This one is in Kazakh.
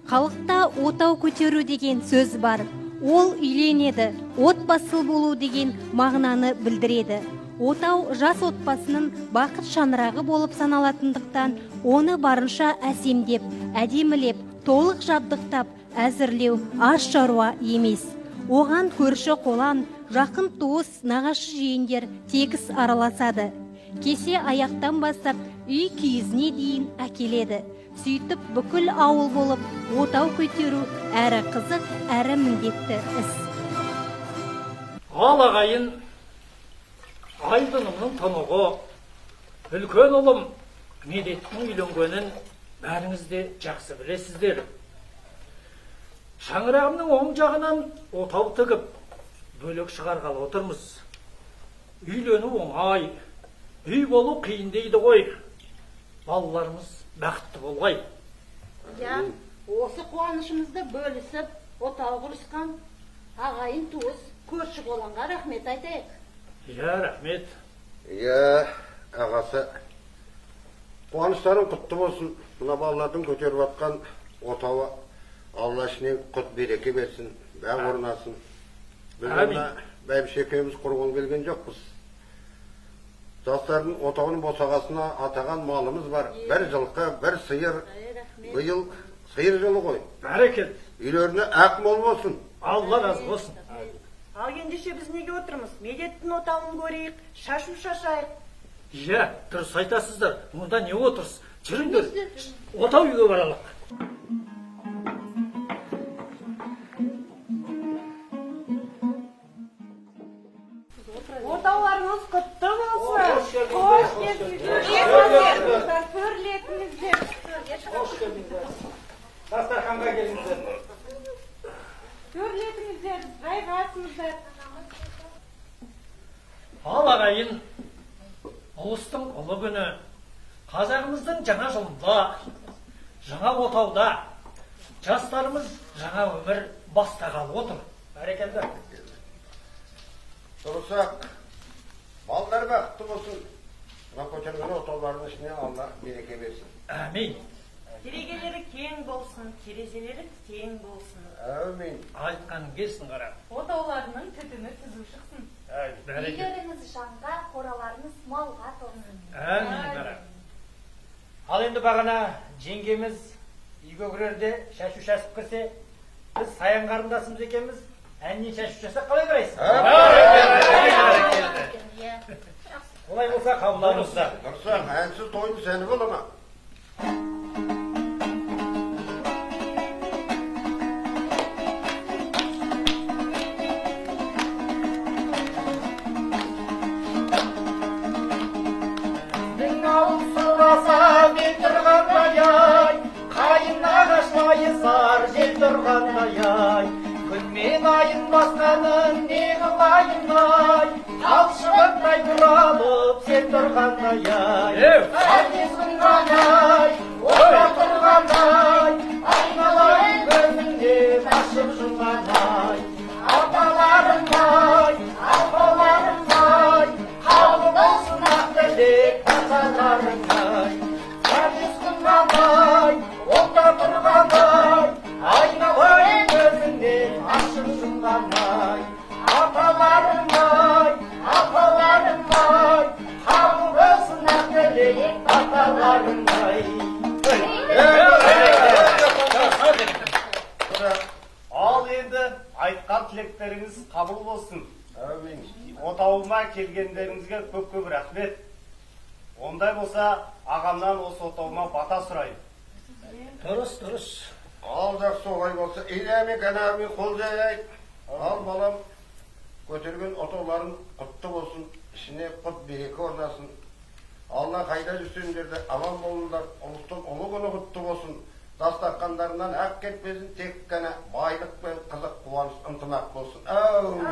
Халықта отау көтеру деген сөз бар. Ол үйленеді, отбасыл болу деген мағынаны білдіреді. Отау жас отбасының бақыт шаңырағы болып саналатындықтан, оны барынша әсемдеп, әдемілеп, толық жабдықтап, әзірлеу аз шаруа емес. Оған көрші қолан, жақын туыс, нағашы жиендер тегіс араласады. Кесе аяқтан бастап үй киізіне дейін әкеледі. Сөйтіп бүкіл ауыл болып отау көтеру әрі қызық, әрі міндетті іс. Ал ағайын, Айдынымның тұнығы, үлкен ұлым Медеттің үйленгенін бәріңіз де жақсы білесіздер. Шаңырағымның оң жағынан отау тігіп, бөлек шығарғалы отырмыз. Үйлену оңай, үй болу қиын дейді ғой. Балаларымыз бақытты болғай. Осы қуанышымызды бөлісіп, отау құрысқан ағайын туыс көрші болғанға рахмет айтайық. Рахмет. Ағасы, қуаныштарың құтты болсын. Мына балалардың көтеріп атқан отауы Алла ішінен құт береке берсін, бәң орнасын. Біз оны бәйбіше екеуміз құрған келген жоқпыз. Жастардың отауының босағасына атаған малымыз бар. Бір жылқы, бір сиыр. Биыл сиыр жылы ғой. Бәрекет. Үйлеріне ақ мол болсын. Алла разы болсын. Ал ендеше біз неге отырмыз? Медеттің отауын көрейік, шашу шашайық. Дұрыс айтасыздар. Мұнда не отырсыз? Жүріңдер, отау үйге баралық. Отауларыңыз құтты болсын. Қош келдіңіздер. Төрлетіңіздер. Қош келдіңіздер. Дастарханға келіңіздер. Төрлетіңіздер, жайғасыңыздар. Ал ағайын, ұлыстың ұлы күні, қазағымыздың жаңа жылында, жаңа отауда, жастарымыз жаңа өмір бастағалы отыр. Бәрекелді. Дұрыс-ақ, балдар бақытты болсын. Мына көтерген отаулардың ішіне Алла береке берсін. Әмин. Терезелері кең болсын, терезелері тең болсын. Әмин. Айтқаның келсін қара. Отауларының түтіні түзу шықсын. Үйлеріңіз жанға, қораларыңыз малға толсын. Әмин қара. Ал енді бағана жеңгеміз үйге кірерде шашу шашып кірсе, біз саян қарындасымыз екенбіз, әннен шашу жасақ қалай қарайсың? Олай болса қабылдаңыздар. Дұрыс-ақ, әнсіз тойды сәні бола ма? Күнмен айын басқанын не қылайын ай, талшығындай бұралып сен тұрғандай ай. Әркесін ғанай, ота тұрғандай, айналайын көзіңнен ашып жұмғандай. Апаларым ай, апаларым ай, қабыл болсын ақ тілек аталарың ай. Әркесін ғанай, ота тұрғандай, айналайын көзіңнен ашып жұмғандай. Апаларым ай, қабыл болсын ақ тілек аталарың ай. Ал енді айтқан тілектеріңіз қабыл болсын. Әмин. Отауыма келгендеріңізге көп-көп рахмет. Ондай болса, ағамнан осы отауыма бата сұрайын. Дұрыс. Ал жақсы олай болса, иләме кәнәме қол жайайық. Ал балам, көтерген отауларын құтты болсын, ішіне құт береке орнасын. Алла қайда жүрсеңдерді аман болыңдар, ұлыстың ұлы күні құтты болсын. Дастархандарынан ақ кетпесін, тек қана байлық пен қызық қуаныш ынтымақ болсын. Әумин.